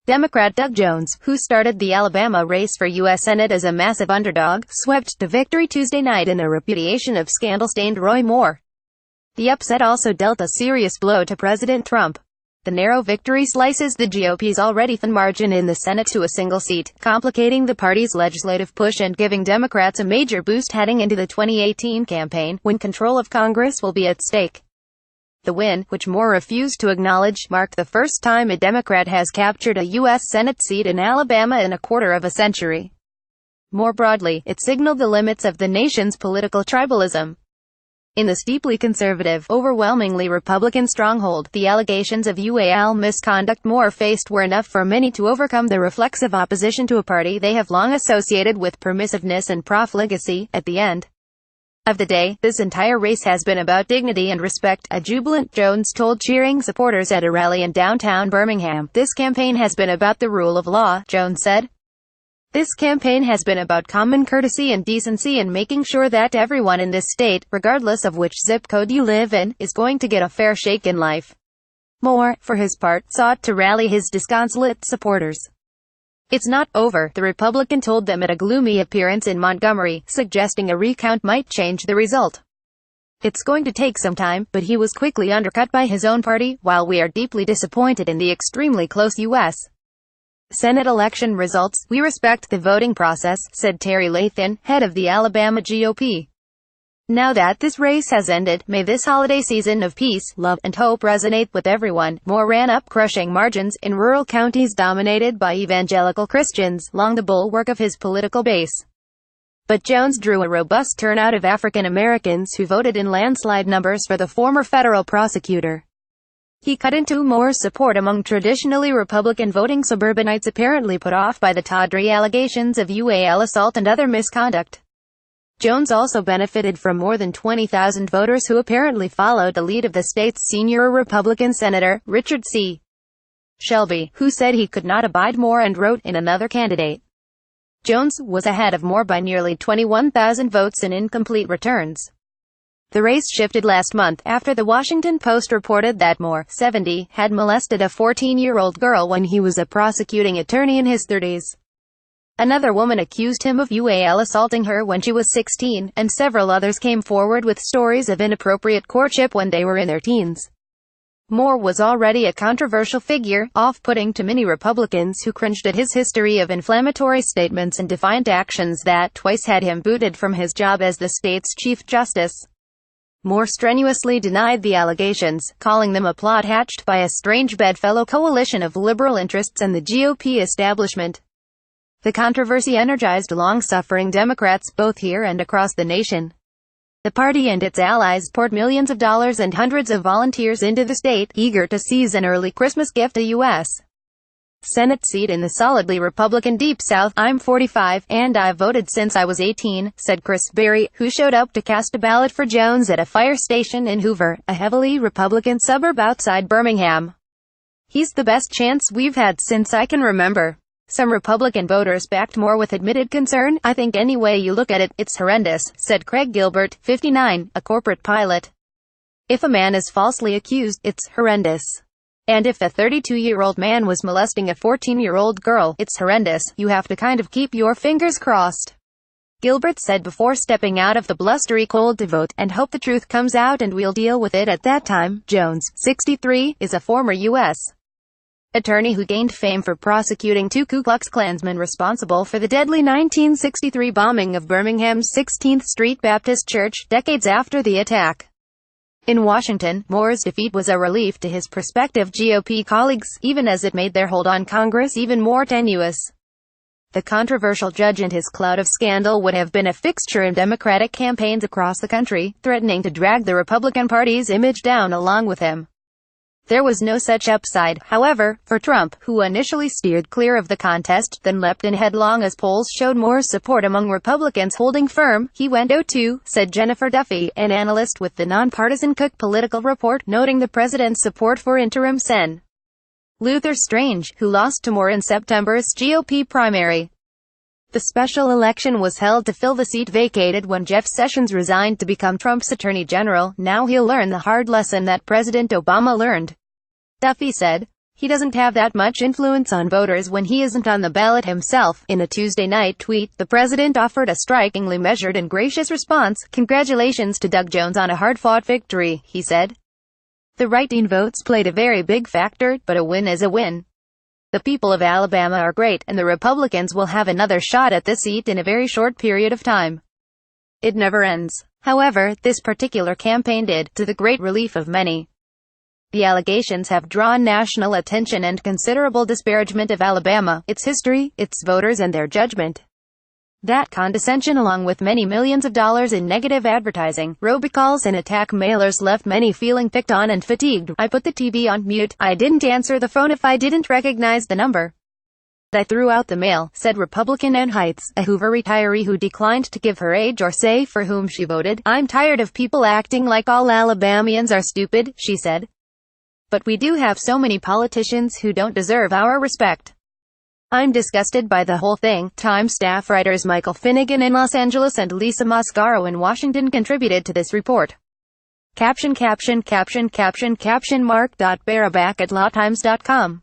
Democrat Doug Jones, who started the Alabama race for U.S. Senate as a massive underdog, swept to victory Tuesday night in a repudiation of scandal-stained Roy Moore. The upset also dealt a serious blow to President Trump. The narrow victory slices the GOP's already thin margin in the Senate to a single seat, complicating the party's legislative push and giving Democrats a major boost heading into the 2018 campaign, when control of Congress will be at stake. The win, which Moore refused to acknowledge, marked the first time a Democrat has captured a U.S. Senate seat in Alabama in a quarter of a century. More broadly, it signaled the limits of the nation's political tribalism. In the steeply conservative, overwhelmingly Republican stronghold, the allegations of UAL misconduct Moore faced were enough for many to overcome the reflexive opposition to a party they have long associated with permissiveness and profligacy. At the end of the day, this entire race has been about dignity and respect, a jubilant Jones told cheering supporters at a rally in downtown Birmingham. This campaign has been about the rule of law, Jones said. This campaign has been about common courtesy and decency and making sure that everyone in this state, regardless of which zip code you live in, is going to get a fair shake in life. Moore, for his part, sought to rally his disconsolate supporters. It's not over, the Republican told them at a gloomy appearance in Montgomery, suggesting a recount might change the result. It's going to take some time, but he was quickly undercut by his own party. While we are deeply disappointed in the extremely close U.S. Senate election results, we respect the voting process, said Terry Lathan, head of the Alabama GOP. Now that this race has ended, may this holiday season of peace, love, and hope resonate with everyone. Moore ran up crushing margins in rural counties dominated by evangelical Christians, long the bulwark of his political base. But Jones drew a robust turnout of African Americans who voted in landslide numbers for the former federal prosecutor. He cut into Moore's support among traditionally Republican voting suburbanites apparently put off by the tawdry allegations of UAL assault and other misconduct. Jones also benefited from more than 20,000 voters who apparently followed the lead of the state's senior Republican Senator, Richard C. Shelby, who said he could not abide Moore and wrote in another candidate. Jones was ahead of Moore by nearly 21,000 votes in incomplete returns. The race shifted last month after the Washington Post reported that Moore, 70, had molested a 14-year-old girl when he was a prosecuting attorney in his 30s. Another woman accused him of UAL assaulting her when she was 16, and several others came forward with stories of inappropriate courtship when they were in their teens. Moore was already a controversial figure, off-putting to many Republicans who cringed at his history of inflammatory statements and defiant actions that twice had him booted from his job as the state's Chief Justice. Moore strenuously denied the allegations, calling them a plot hatched by a strange bedfellow coalition of liberal interests and the GOP establishment. The controversy energized long-suffering Democrats both here and across the nation. The party and its allies poured millions of dollars and hundreds of volunteers into the state, eager to seize an early Christmas gift, a U.S. Senate seat in the solidly Republican Deep South. I'm 45, and I've voted since I was 18, said Chris Berry, who showed up to cast a ballot for Jones at a fire station in Hoover, a heavily Republican suburb outside Birmingham. He's the best chance we've had since I can remember. Some Republican voters backed Moore with admitted concern. I think any way you look at it, it's horrendous, said Craig Gilbert, 59, a corporate pilot. If a man is falsely accused, it's horrendous. And if a 32-year-old man was molesting a 14-year-old girl, it's horrendous. You have to kind of keep your fingers crossed, Gilbert said before stepping out of the blustery cold to vote, and hope the truth comes out and we'll deal with it at that time. Jones, 63, is a former U.S. attorney who gained fame for prosecuting two Ku Klux Klansmen responsible for the deadly 1963 bombing of Birmingham's 16th Street Baptist Church, decades after the attack. In Washington, Moore's defeat was a relief to his prospective GOP colleagues, even as it made their hold on Congress even more tenuous. The controversial judge and his cloud of scandal would have been a fixture in Democratic campaigns across the country, threatening to drag the Republican Party's image down along with him. There was no such upside, however, for Trump, who initially steered clear of the contest, then leapt in headlong as polls showed Moore's support among Republicans holding firm. He went 0-2, said Jennifer Duffy, an analyst with the nonpartisan Cook Political Report, noting the president's support for interim Sen. Luther Strange, who lost to Moore in September's GOP primary. The special election was held to fill the seat vacated when Jeff Sessions resigned to become Trump's attorney general. Now he'll learn the hard lesson that President Obama learned, Duffy said. He doesn't have that much influence on voters when he isn't on the ballot himself. In a Tuesday night tweet, the president offered a strikingly measured and gracious response. Congratulations to Doug Jones on a hard-fought victory, he said. The write-in votes played a very big factor, but a win is a win. The people of Alabama are great, and the Republicans will have another shot at this seat in a very short period of time. It never ends. However, this particular campaign did, to the great relief of many. The allegations have drawn national attention and considerable disparagement of Alabama, its history, its voters and their judgment. That condescension, along with many millions of dollars in negative advertising, robocalls and attack mailers, left many feeling picked on and fatigued. I put the TV on mute. I didn't answer the phone if I didn't recognize the number. I threw out the mail, said Republican Ann Heights, a Hoover retiree who declined to give her age or say for whom she voted. I'm tired of people acting like all Alabamians are stupid, she said. But we do have so many politicians who don't deserve our respect. I'm disgusted by the whole thing. Times staff writers Michael Finnegan in Los Angeles and Lisa Mascaro in Washington contributed to this report. Caption Mark.Baraback at lawtimes.com